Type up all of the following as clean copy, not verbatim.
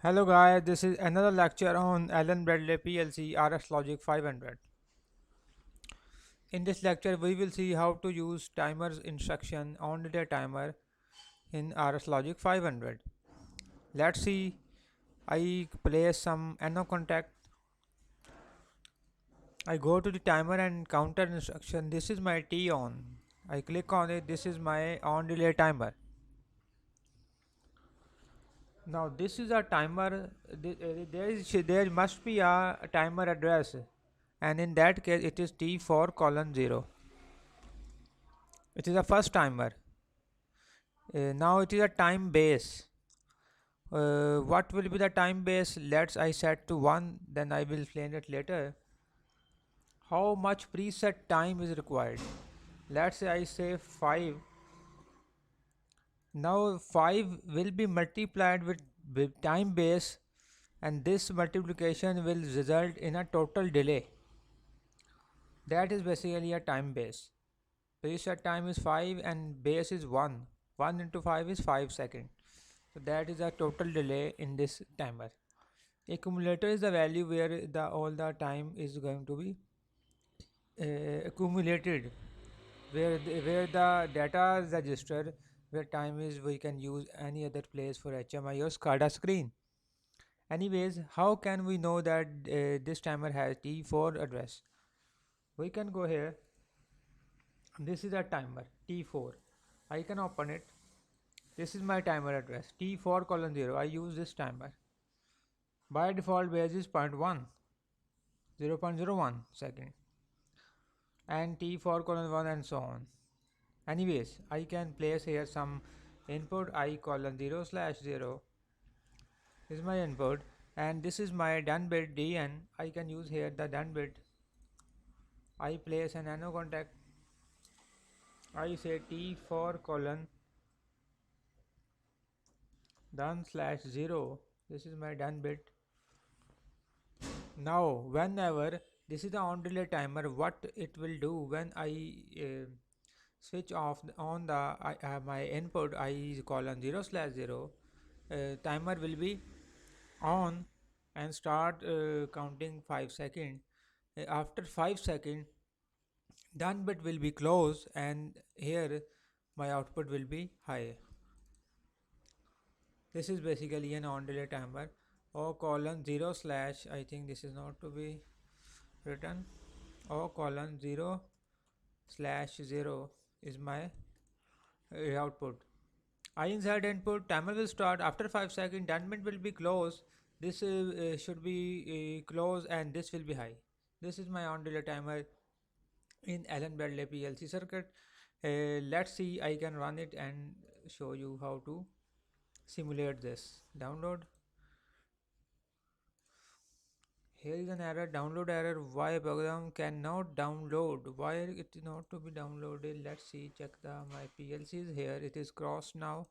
Hello guys, this is another lecture on Allen Bradley PLC RS Logic 500. In this lecture, we will see how to use timers instruction on delay timer in RS Logic 500. Let's see. I place some NO contact. I go to the timer and counter instruction. This is my T on. I click on it. This is my on delay timer. Now this is a timer. There must be a timer address, and in that case it is T4 colon 0. It is a first timer. Now it is a time base. What will be the time base? Let's I set to 1, then I will explain it later. How much preset time is required? Let's say I say 5. Now 5 will be multiplied with time base, and this multiplication will result in a total delay. That is basically a time base. Preset time is 5 and base is 1. 1 into 5 is 5 seconds. So that is a total delay in this timer. Accumulator is the value where the all the time is going to be accumulated, where the data is registered, where time is we can use any other place for HMI or SCADA screen. Anyways, how can we know that this timer has T4 address? We can go here. This is a timer T4. I can open it. This is my timer address T4 colon 0. I use this timer. By default base is 0.01 second, and T4 colon 1 and so on. Anyways, I can place here some input I colon 0 slash 0 is my input, and this is my done bit DN. I can use here the done bit. I place an NO contact. I say T4 colon done slash 0. This is my done bit. Now whenever this is the on delay timer, what it will do when I switch off on the my input I colon 0 slash 0, timer will be on and start counting 5 seconds. After 5 seconds, done bit will be closed, and here my output will be high. This is basically an on delay timer. O colon 0 slash, I think this is not to be written. O colon 0 slash 0 is my output. I insert input, timer will start after 5 seconds, done bit will be closed. This should be closed, and this will be high. This is my on delay timer in Allen Bradley PLC circuit. Let's see, I can run it and show you how to simulate this. Download. Here is an error, download error. Why program cannot download? Why it is not to be downloaded? Let's see, check my PLC is here. It is crossed now.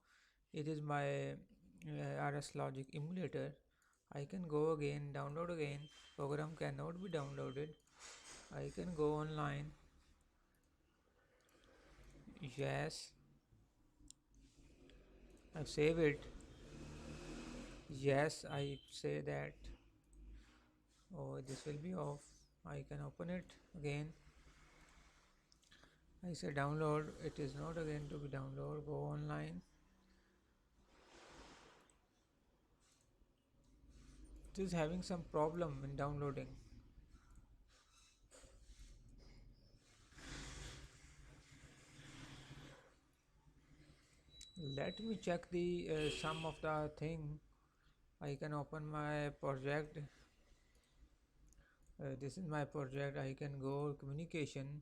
It is my RS Logic emulator. I can go again, download again. Program cannot be downloaded. I can go online. Yes, I save it. Yes, I say that. Oh, this will be off. I can open it again. I say download. It is not again to be download. Go online. It is having some problem in downloading. Let me check the sum of the thing. I can open my project. This is my project. I can go communication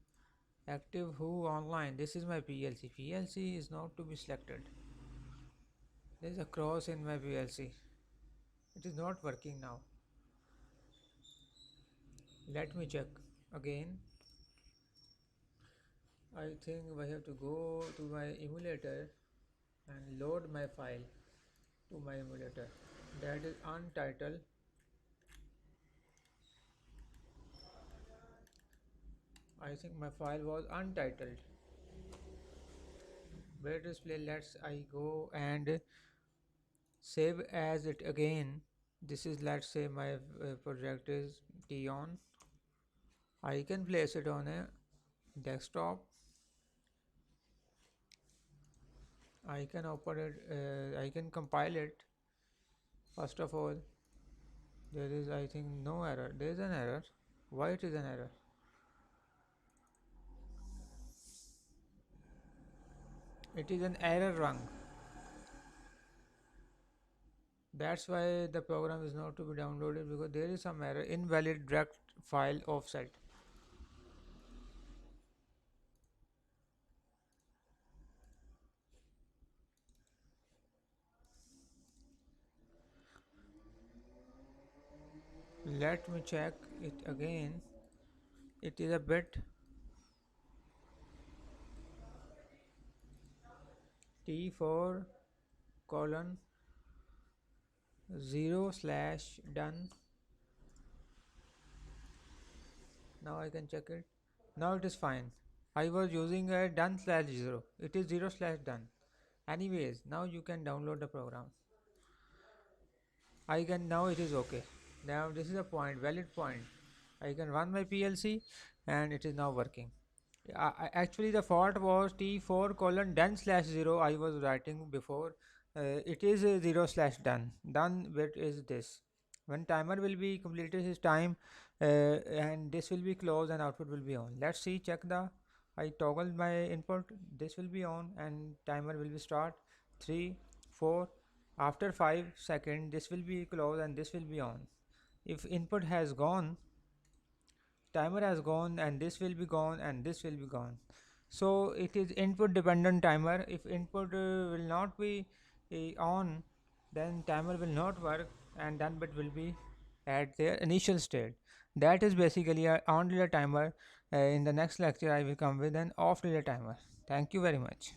active who online. This is my PLC. PLC is not to be selected. There is a cross in my PLC. It is not working now. Let me check again. I think I have to go to my emulator and load my file to my emulator. That is untitled. I think my file was untitled. Where display? Let's I go and save as it again. This is, let's say my project is T on. I can place it on a desktop. I can open it, I can compile it. First of all, there is, I think, no error. There is an error. Why it is an error? It is an error rung. That's why the program is not to be downloaded, because there is some error, invalid direct file offset. Let me check it again. It is a bit T4 colon 0 slash done. Now I can check it. Now it is fine. I was using a done slash 0. It is 0 slash done. Anyways, now you can download the program. I can, now it is okay. Now this is a point, valid point. I can run my PLC and it is now working. Actually the fault was T4 colon done slash 0 I was writing before. It is 0 slash done. Done bit is this. When timer will be completed his time, and this will be closed and output will be on. Let's see, check the, I toggle my input, this will be on and timer will be start. 3, 4, after 5 seconds this will be closed and this will be on. If input has gone, timer has gone and this will be gone and this will be gone. So it is input dependent timer. If input will not be on, then timer will not work and done bit will be at their initial state. That is basically a on delay timer. In the next lecture I will come with an off delay timer. Thank you very much.